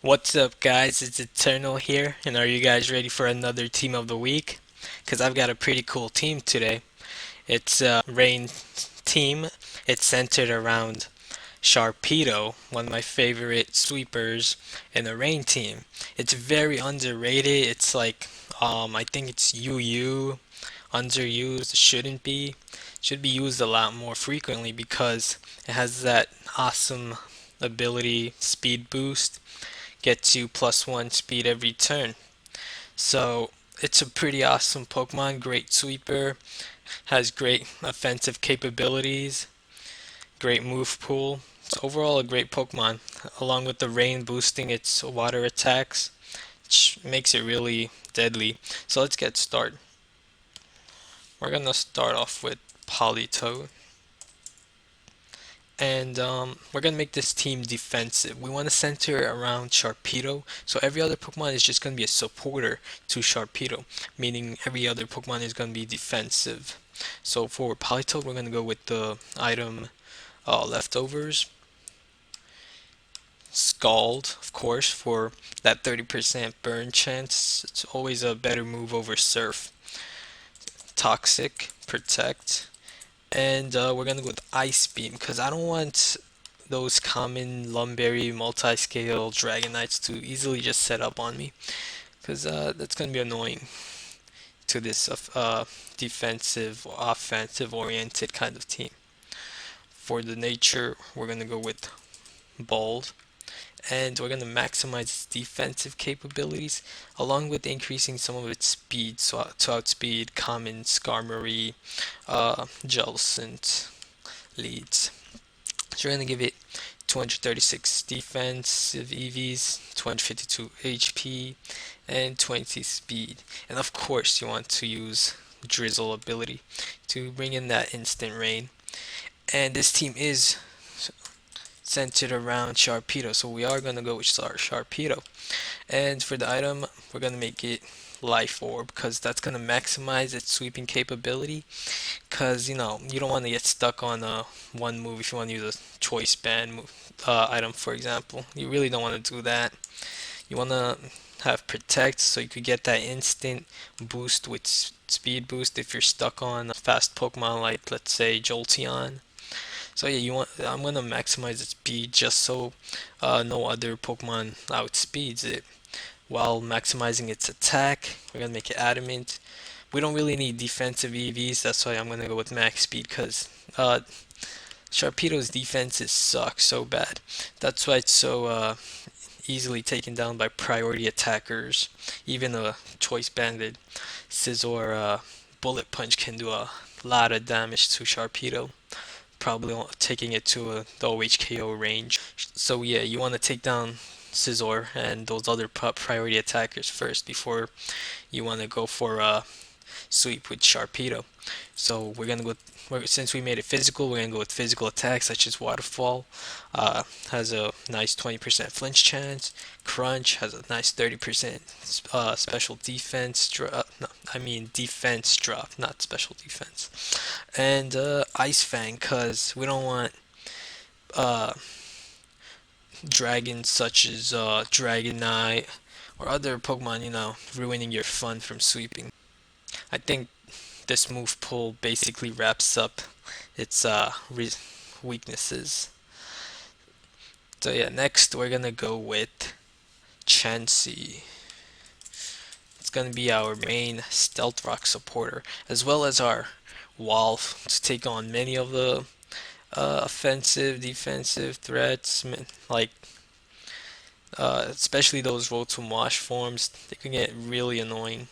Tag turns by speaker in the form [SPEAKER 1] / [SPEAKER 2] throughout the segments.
[SPEAKER 1] What's up, guys? It's Eternal here, and are you guys ready for another team of the week? Because I've got a pretty cool team today. It's a rain team. It's centered around Sharpedo, one of my favorite sweepers in the rain team. It's very underrated. It's like, I think it's UU, underused. Shouldn't be. Should be used a lot more frequently because it has that awesome ability, speed boost, gets you +1 speed every turn. So it's a pretty awesome Pokemon, great sweeper, has great offensive capabilities, great move pool. It's overall a great Pokemon, along with the rain boosting its water attacks, which makes it really deadly. So let's get started. We're gonna start off with Politoed. And we're gonna make this team defensive. We want to center around Sharpedo, so every other Pokemon is just gonna be a supporter to Sharpedo, meaning every other Pokemon is gonna be defensive. So for Politoed, we're gonna go with the item leftovers, Scald, of course, for that 30% burn chance. It's always a better move over Surf. Toxic, Protect, and we're gonna go with Ice Beam because I don't want those common Lumberry multi-scale Dragonites to easily just set up on me because that's gonna be annoying to this defensive, offensive oriented kind of team. For the nature, we're gonna go with Bold, and we're going to maximize its defensive capabilities along with increasing some of its speed to outspeed common Skarmory, Jellicent leads. So we're going to give it 236 defensive EVs, 252 HP, and 20 speed. And of course, you want to use Drizzle ability to bring in that instant rain. And this team is centered around Sharpedo, so we are gonna go with Sharpedo. And for the item, we're gonna make it Life Orb because that's gonna maximize its sweeping capability. Because you don't want to get stuck on one move if you want to use a choice band item, for example. You really don't want to do that. You want to have Protect so you could get that instant boost with speed boost if you're stuck on a fast Pokemon like, let's say, Jolteon. So yeah, I'm gonna maximize its speed just so no other Pokemon outspeeds it, while maximizing its attack. We're gonna make it Adamant. We don't really need defensive EVs, that's why I'm gonna go with max speed because Sharpedo's defenses suck so bad. That's why it's so easily taken down by priority attackers. Even a choice banded Scizor Bullet Punch can do a lot of damage to Sharpedo, probably taking it to the OHKO range. So yeah, you want to take down Scizor and those other priority attackers first before you want to go for a sweep with Sharpedo. So since we made it physical, we're gonna go with physical attacks such as Waterfall. Has a nice 20% flinch chance. Crunch has a nice 30% special defense drop. No, I mean defense drop, not special defense. And Ice Fang, cause we don't want uh, dragons such as Dragonite or other Pokemon, ruining your fun from sweeping. I think this move pool basically wraps up its weaknesses. So yeah, next we're gonna go with Chansey. It's gonna be our main Stealth Rock supporter, as well as our wall to take on many of the offensive, defensive threats, like especially those Rotom Wash forms. They can get really annoying.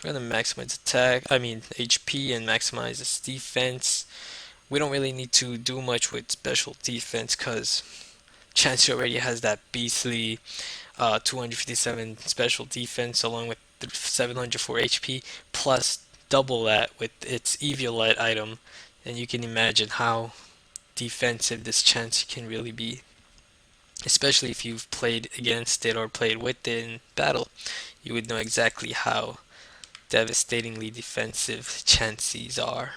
[SPEAKER 1] We're gonna maximize HP and maximize its defense. We don't really need to do much with special defense because Chansey already has that beastly 257 special defense along with 704 HP plus double that with its Eviolite item, and you can imagine how defensive this Chansey can really be, especially if you've played against it or played with it in battle. You would know exactly how devastatingly defensive Chanseys are.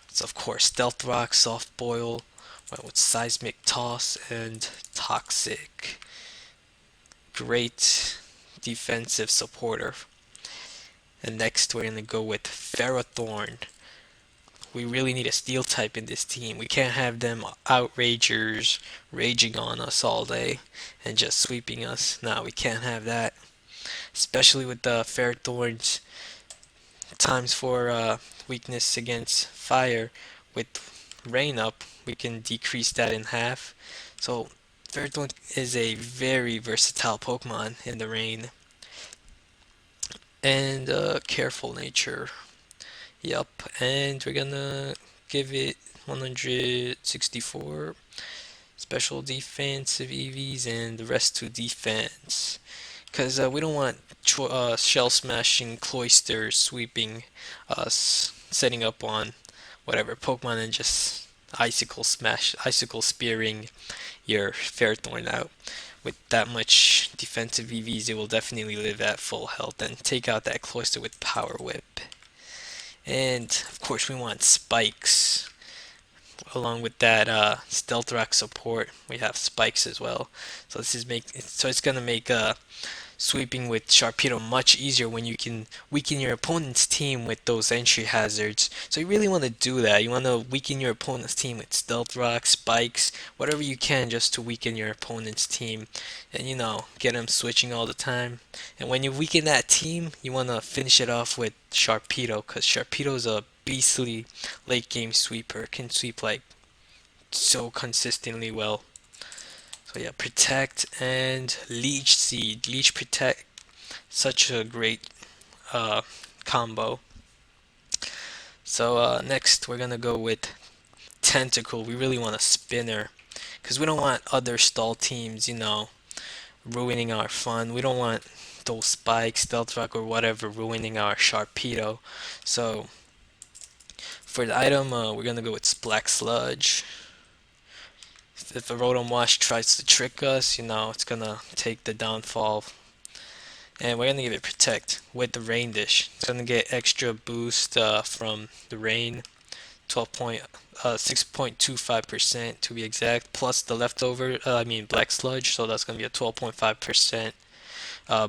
[SPEAKER 1] So of course, Stealth Rock, Soft Boil, went with Seismic Toss and Toxic. great defensive supporter. And next we're gonna go with Ferrothorn. We really need a steel type in this team. We can't have them outragers raging on us all day and just sweeping us. No, we can't have that. Especially with the Ferrothorn's times for weakness against fire. With rain up, we can decrease that in half. So Ferrothorn is a very versatile Pokemon in the rain. And careful nature. Yup, and we're gonna give it 164 special defensive EVs and the rest to defense. Because we don't want shell smashing cloisters sweeping us, setting up on whatever Pokemon and just icicle spearing your Ferrothorn out. With that much defensive EVs, it will definitely live at full health and take out that cloister with Power Whip. And of course, we want spikes. Along with that stealth rock support, we have spikes as well. So it's gonna make sweeping with Sharpedo much easier when you can weaken your opponent's team with those entry hazards. So you really want to do that. You want to weaken your opponent's team with Stealth Rock, Spikes, whatever you can just to weaken your opponent's team. And get them switching all the time. And when you weaken that team, you want to finish it off with Sharpedo, because Sharpedo's a beastly late game sweeper. Can sweep like so consistently well. So yeah, Protect and Leech Seed. Leech Protect, such a great combo. So next we're gonna go with Tentacruel. We really want a spinner, because we don't want other stall teams, ruining our fun. We don't want those spikes, Stealth Rock, or whatever ruining our Sharpedo. So for the item, we're gonna go with Black Sludge. If a Rotom Wash tries to trick us, it's gonna take the downfall. And we're gonna give it Protect with the Rain Dish. It's gonna get extra boost from the rain, 6.25% to be exact, plus the leftover, Black Sludge, so that's gonna be a 12.5%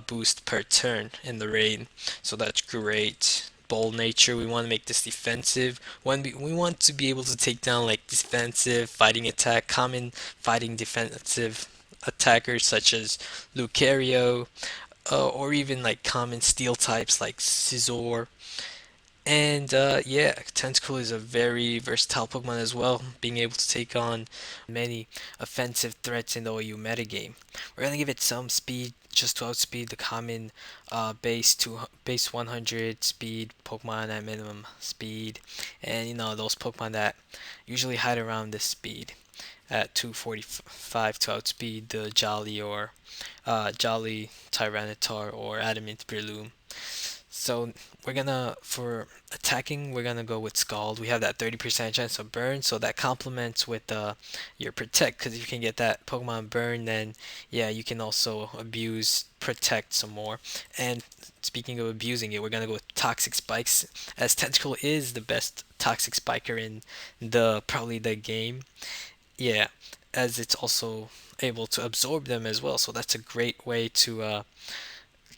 [SPEAKER 1] boost per turn in the rain. So that's great. Bold nature, we want to make this defensive. We want to be able to take down like defensive fighting attack, common fighting defensive attackers such as Lucario, or even like common steel types like Scizor. And yeah, Tentacruel is a very versatile Pokemon as well, being able to take on many offensive threats in the OU metagame. We're gonna give it some speed just to outspeed the common base 100 speed Pokemon at minimum speed, and those Pokemon that usually hide around this speed at 245 to outspeed the Jolly Tyranitar or Adamant Breloom. So for attacking, we're gonna go with Scald. We have that 30% chance of burn, so that complements with your Protect, because if you can get that Pokemon burn, then yeah, you can also abuse Protect some more. And speaking of abusing it, we're gonna go with Toxic Spikes, as Tentacruel is the best Toxic Spiker in probably the game. Yeah, as it's also able to absorb them as well, so that's a great way to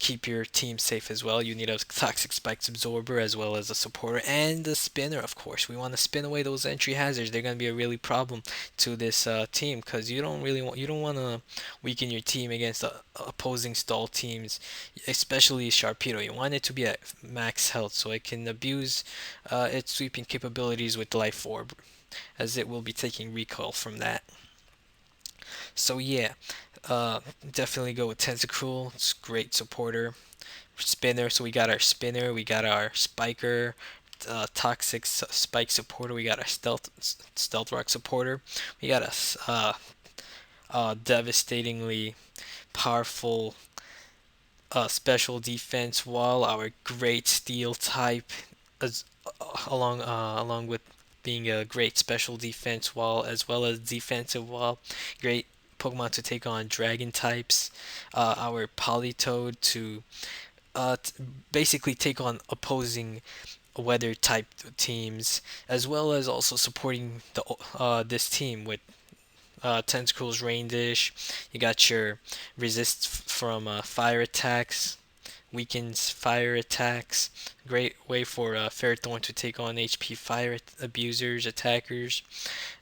[SPEAKER 1] keep your team safe as well. You need a Toxic Spikes absorber as well as a supporter and a spinner, of course. We want to spin away those entry hazards. They're going to be a really problem to this team, because you don't want to weaken your team against opposing stall teams, especially Sharpedo. You want it to be at max health so it can abuse its sweeping capabilities with Life Orb, as it will be taking recoil from that. So yeah, definitely go with Tentacruel. It's a great supporter. Spinner, so we got our spinner, we got our spiker, toxic spike supporter, we got our stealth rock supporter, we got a devastatingly powerful special defense wall, our great steel type, along with being a great special defense wall as well as defensive wall. Great Pokemon to take on dragon types. Our Politoed to basically take on opposing weather type teams, as well as also supporting this team with Tentacruel's Rain Dish. You got your resist from fire attacks, weakens fire attacks. Great way for Ferrothorn to take on HP fire abusers, attackers.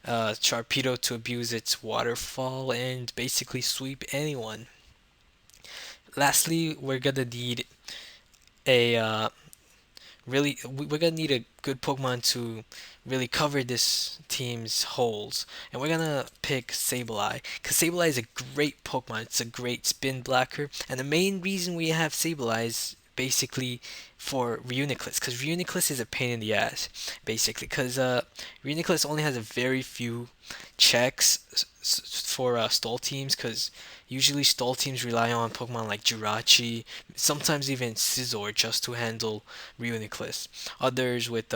[SPEAKER 1] Sharpedo to abuse its Waterfall and basically sweep anyone. Lastly, we're gonna need a we're gonna need a good Pokemon to really cover this team's holes, and we're gonna pick Sableye because Sableye is a great Pokemon. It's a great spin blocker, and the main reason we have Sableye is basically for Reuniclus, because Reuniclus is a pain in the ass, basically, because Reuniclus only has a very few checks for stall teams, because usually stall teams rely on Pokemon like Jirachi, sometimes even Scizor just to handle Reuniclus. Others with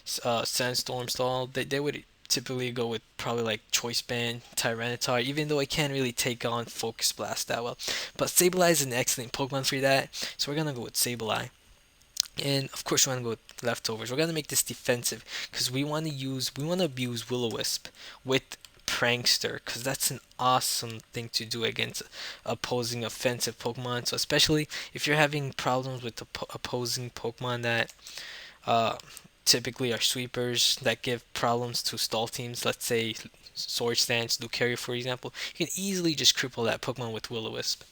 [SPEAKER 1] Sandstorm stall, they would typically go with probably like Choice Band, Tyranitar, even though it can't really take on Focus Blast that well. But Sableye is an excellent Pokemon for that, so we're gonna go with Sableye. And of course, we want to go with leftovers. We're gonna make this defensive because we want to abuse Will-O-Wisp with Prankster, because that's an awesome thing to do against opposing offensive Pokemon. So especially if you're having problems with the opposing Pokemon that typically are sweepers that give problems to stall teams, let's say Sword Stance, Lucario for example, you can easily just cripple that Pokemon with Will-O-Wisp.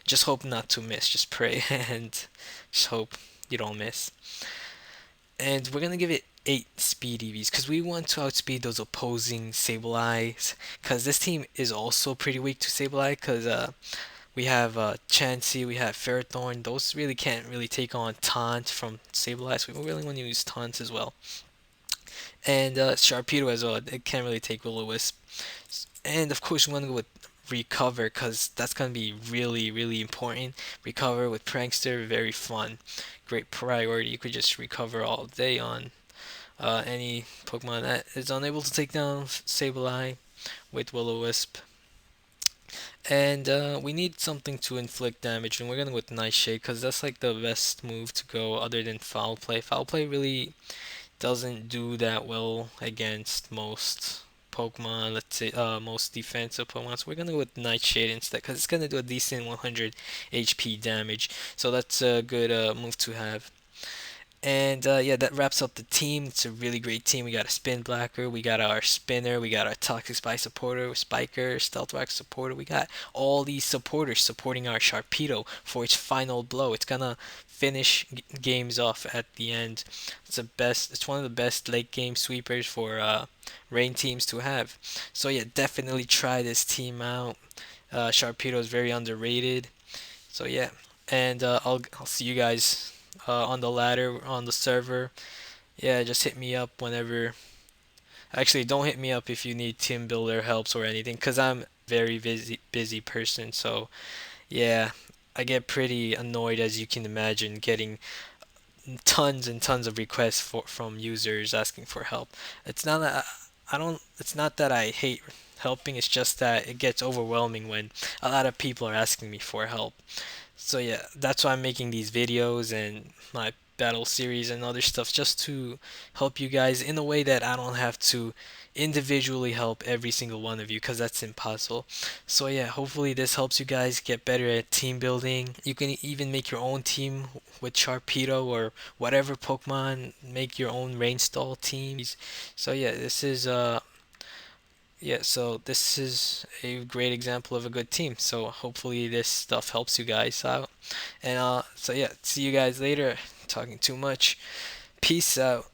[SPEAKER 1] Just hope not to miss, just pray and just hope you don't miss. And we're gonna give it 8 speed EVs because we want to outspeed those opposing Sableyes, because this team is also pretty weak to Sableye, because we have Chansey, we have Ferrothorn. Those really can't really take on Taunt from Sableye, so we really want to use Taunt as well. And Sharpedo as well, it can't really take Will-O-Wisp. And of course we want to go with Recover, because that's going to be really important. Recover with Prankster, very fun. Great priority. You could just recover all day on any Pokemon that is unable to take down Sableye with Will-O-Wisp. And we need something to inflict damage, and we're gonna go with Nightshade because that's like the best move to go other than Foul Play. Foul Play really doesn't do that well against most Pokemon, let's say most defensive Pokemon. So we're gonna go with Nightshade instead because it's gonna do a decent 100 HP damage. So that's a good move to have. And yeah, that wraps up the team. It's a really great team. We got a Spin Blacker, we got our Spinner, we got our Toxic Spy supporter, Spiker, Stealth Rock supporter. We got all these supporters supporting our Sharpedo for its final blow. It's gonna finish games off at the end. It's the best. It's one of the best late game sweepers for rain teams to have. So yeah, definitely try this team out. Sharpedo is very underrated. So yeah, and I'll see you guys on the ladder on the server. Yeah, just hit me up whenever. Actually, don't hit me up if you need team builder helps or anything, cause I'm very busy person. So yeah, I get pretty annoyed, as you can imagine, getting tons and tons of requests from users asking for help. It's not that I don't. It's not that I hate helping. It's just that it gets overwhelming when a lot of people are asking me for help. So yeah, that's why I'm making these videos and my battle series and other stuff, just to help you guys in a way that I don't have to individually help every single one of you, because that's impossible. So yeah, hopefully this helps you guys get better at team building. You can even make your own team with Sharpedo or whatever Pokemon, make your own rain stall teams. So yeah, so this is a great example of a good team. So hopefully this stuff helps you guys out. And so yeah, see you guys later. Talking too much. Peace out.